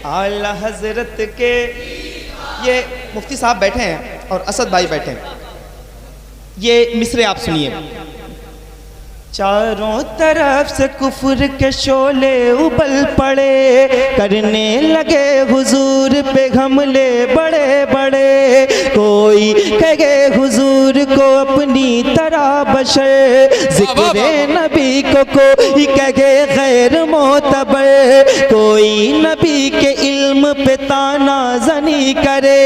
आला हजरत के। ये मुफ्ती साहब बैठे हैं और असद भाई बैठे हैं, ये मिसरे आप सुनिए। चारों तरफ से कुफ्र के शोले उबल पड़े, करने लगे हुजूर पे हमले बड़े बड़े। कोई कहे हुजूर को अपनी तरह बशर, जिक्रे नबी को कोई कहे गैर मोतबर। कोई नबी के इल्म पे ताना जनी करे,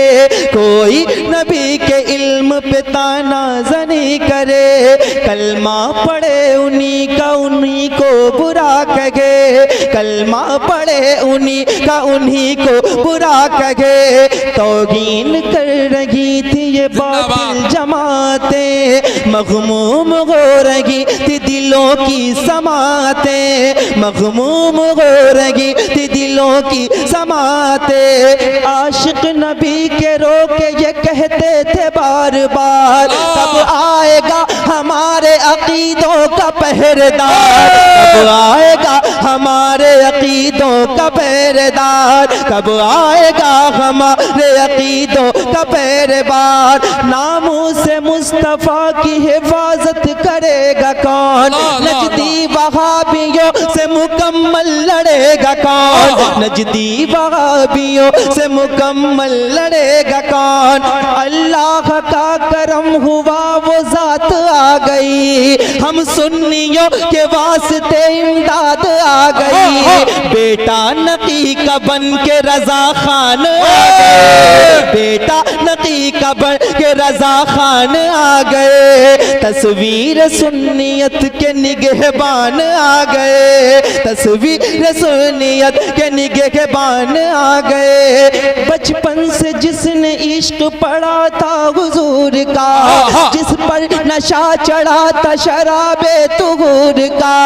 कोई नबी के इल्म पे ताना जनी करे। कलमा पढ़े उन्हीं का उन्हीं को बुरा कहे, कलमा पढ़े उन्हीं का उन्हीं को बुरा कहे। तौहीन कर रही थी ये बातिल जमातें, मग़मूम हो रही थी दिलों की समातें, मग़मूम हो रही थी दिलों की समातें। आशिक नबी के रोके ये कहते थे बार बार, कब आएगा हमारे अकीदों का पहरेदार, कब आएगा हमारे अकीदों का पहरेदार, कब आएगा हमारे अकीदों का पहरेदार। नामों से मुस्तफ़ा की हिफाजत करेगा कौन, नजदी वहाबियों से मुकम्मल लड़ेगा कौन, नजदी वहाबियों से मुकम्मल लड़ेगा कौन। अल्लाह का करम हुआ वो जात आ गई, हम सुन्नियों के वास्ते इमदाद आ गई। बेटा नकी का बन के रजा खान आ गए, बेटा नकी का बन के रजा खान आ गए। तस्वीर सुन्नियत के निगहबान आ गए, तस्वीर सुन्नियत के निगहबान आ गए। बचपन से जिसने इश्क पढ़ा था हुजूर का, जिस पर नशा चढ़ा था शराबे तुहूर का,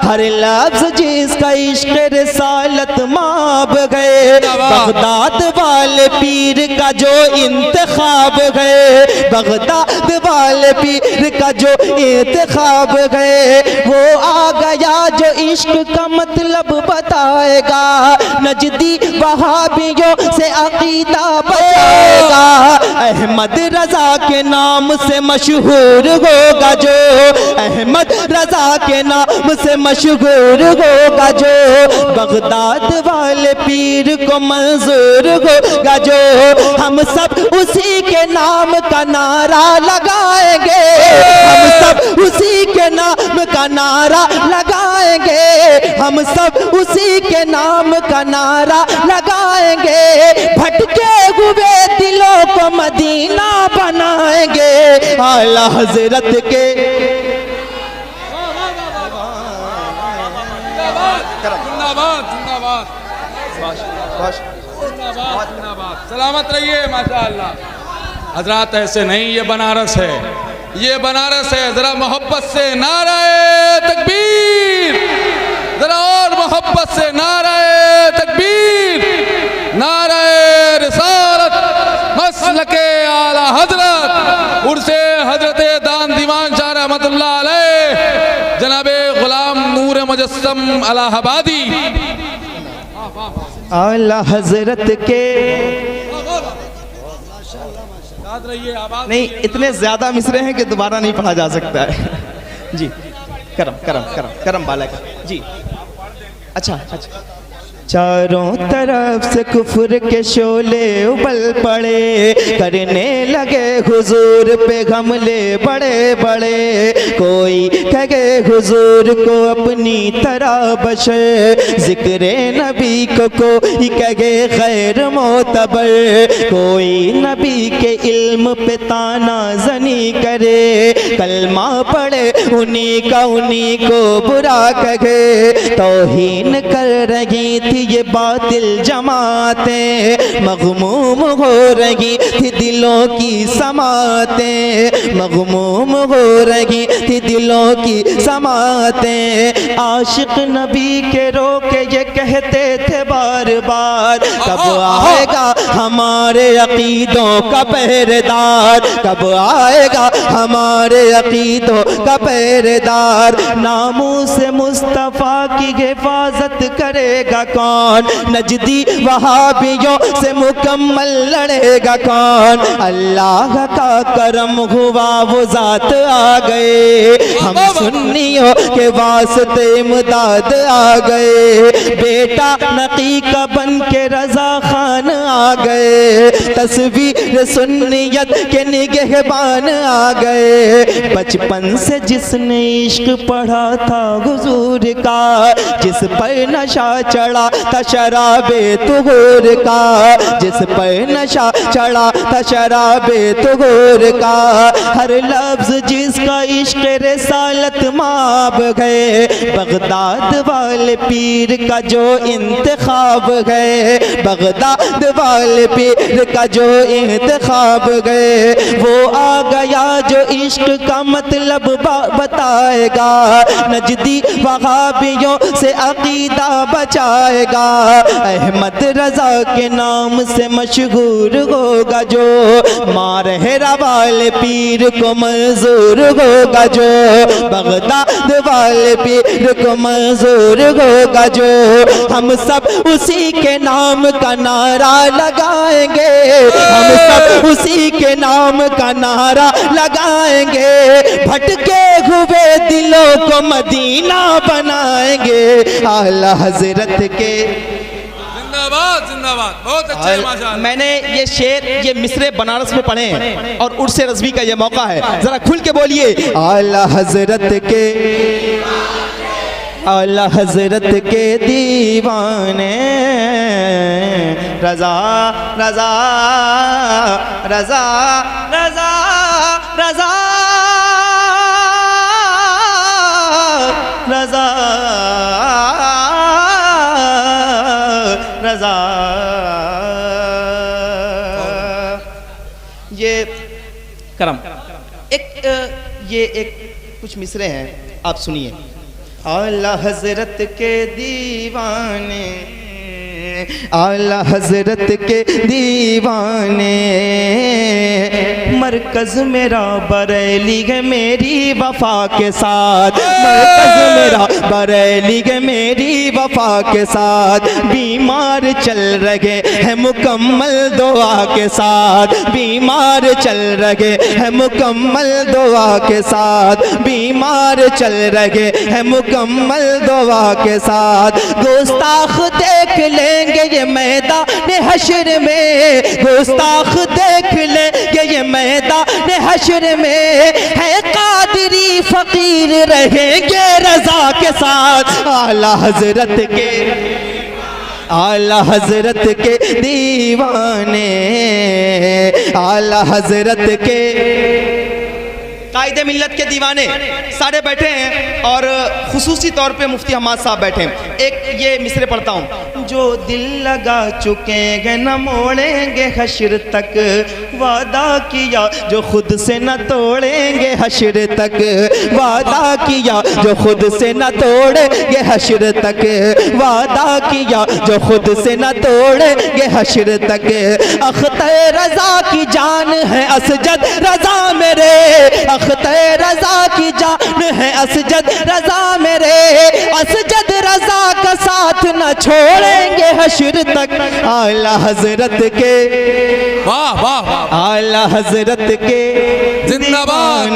हर लफ्ज़ जिसका इश्क रिसालत माब गए। बगदाद वाले पीर का जो इंतखाब गए, बगदाद वाले पीर का जो इंतखाब गए। वो आ गया जो इश्क का मतलब बताएगा, नजदी वहाबियों से अकीदा बताएगा। अहमद रजा के नाम से मशहूर होगा जो, अहमद रजा के नाम से मशहूर होगा जो। बगदाद वाले पीर को मंजूर होगा जो। हम सब उसी के नाम का नारा लगाएंगे, हम सब उसी के नाम का नारा लगाएंगे, हम सब उसी के नाम का नारा लगाएंगे। भटके हुए दिलों को मदीना बनाएंगे आला हजरत के। सलामत रहिए माशाअल्लाह। हजरात ऐसे नहीं, ये बनारस है, ये बनारस है। जरा मोहब्बत से नाराए तकबीर, जरा और मोहब्बत से नाराए तकबीर, नाराए रिसालत, मसलके आला हजरत उर्से हजरते दान दीवान शाह रहमतुल्लाह अलैह जनाबे गुलाम नूर मुजस्सम अलाहाबादी आला हजरत के। नहीं, इतने ज्यादा मिसरे हैं कि दोबारा नहीं पढ़ा जा सकता है। जी करम करम करम करम बाला का जी। अच्छा अच्छा। चारों तरफ से कुफ्र के शोले उबल पड़े, करने लगे हुजूर पे हमले बड़े बड़े। कोई कहे हुजूर को अपनी तरह बशर, जिक्रे नबी को कोई कहे गैर मोतबर। कोई नबी के इल्म पे ताना जनी करे, कलमा पढ़े उन्हीं का उन्हीं को बुरा कहे। तौहीन कर रही थी ये बातिल जमातें, मग़मूम हो रही थी दिलों की समातें, मग़मूम हो रही थी दिलों की समातें। आशिक नबी के रोके ये कहते थे बार बार, कब आएगा हमारे अकीदों का पहरेदार, कब आएगा हमारे अकीदों का पहरेदार। नामूस मुस्तफ़ा की हिफाजत करेगा कौन, नजदी वहाबियों से मुकम्मल लड़ेगा कौन। अल्लाह का करम हुआ वो जात आ गए, हम सुन्नियों के वास्ते इमदाद आ गए। बेटा नकी का बन के रजा खान आ गए, तस्वीर सुन्नियत के निगहबान आ गए। बचपन से जिसने इश्क पढ़ा था हुजूर का, जिस पर नशा चढ़ा था शराबे तुहूर का, जिस पर नशा चढ़ा था शराबे तुहूर का। हर लफ्ज जिसका इश्क रिसालत माब गए, बगदाद वाले पीर का जो इंतखाब गए, बगदाद वाले पीर का जो इंतखाब गए। वो आ गया जो इश्क का मतलब बताएगा, नजदी वहाबियों से अकीदा बचाएगा। अहमद रजा के नाम से मशहूर होगा जो, मारहरा वाले पीर को मंजूर होगा जो, बगदाद वाले पीर को मंजूर होगा जो। हम सब उसी के नाम का नारा लगाएंगे, हम सब उसी के नाम का नारा लगाएंगे। भटके हुए दिलों को मदीना बनाएंगे, आला हजरत के जिंदाबाद जिंदाबाद। बहुत अच्छे माशाअल्लाह। मैंने ये शेर, ये मिसरे बनारस में पढ़े हैं और उर्स रज़वी का ये मौका है, जरा खुल के बोलिए। आला हजरत के, आला हजरत के दीवाने, रजा रजा रजा रजा रजा रजा रजा। ये करम ये एक कुछ मिसरे हैं, आप सुनिए। आला हजरत के दीवाने, आला हजरत के दीवाने, मरकज मेरा बरेली है मेरी वफा के साथ, मरकज मेरा बरेली है मेरी वफा के साथ। बीमार चल रहे हैं मुकम्मल दुआ के साथ, बीमार चल रहे हैं मुकम्मल दुआ के साथ, बीमार चल रहे हैं मुकम्मल दुआ के साथ। गुस्ताख देख लेंगे ये मैदान हश्र में, गुस्ताख देख लेंगे ये मैदान हश्र में। है कादरी फकीर रहेंगे रजा के साथ, आला हजरत के, आला हजरत के दीवाने, आला हजरत के कायदे मिल्लत के दीवाने सारे बैठे हैं और खुसूसी तौर पे मुफ्ती हमाद साहब बैठे हैं। एक ये मिसरे पढ़ता हूँ। जो दिल लगा चुके हैं न मोड़ेंगे हश्र तक, वादा किया जो खुद से न तोड़ेंगे हश्र तक, वादा किया जो खुद से न तोड़ेंगे हश्र तक, वादा किया जो खुद से न तोड़ेंगे हश्र तक। अख्तर रजा की जान है असजद रजा मेरे, अख्तर रजा की जान है असजद रजा मेरे। असजद रजा का साथ न छोड़ेंगे हश्र तक, आला हजरत के, वाह वाह वाह, आला हजरत के जिंदाबाद।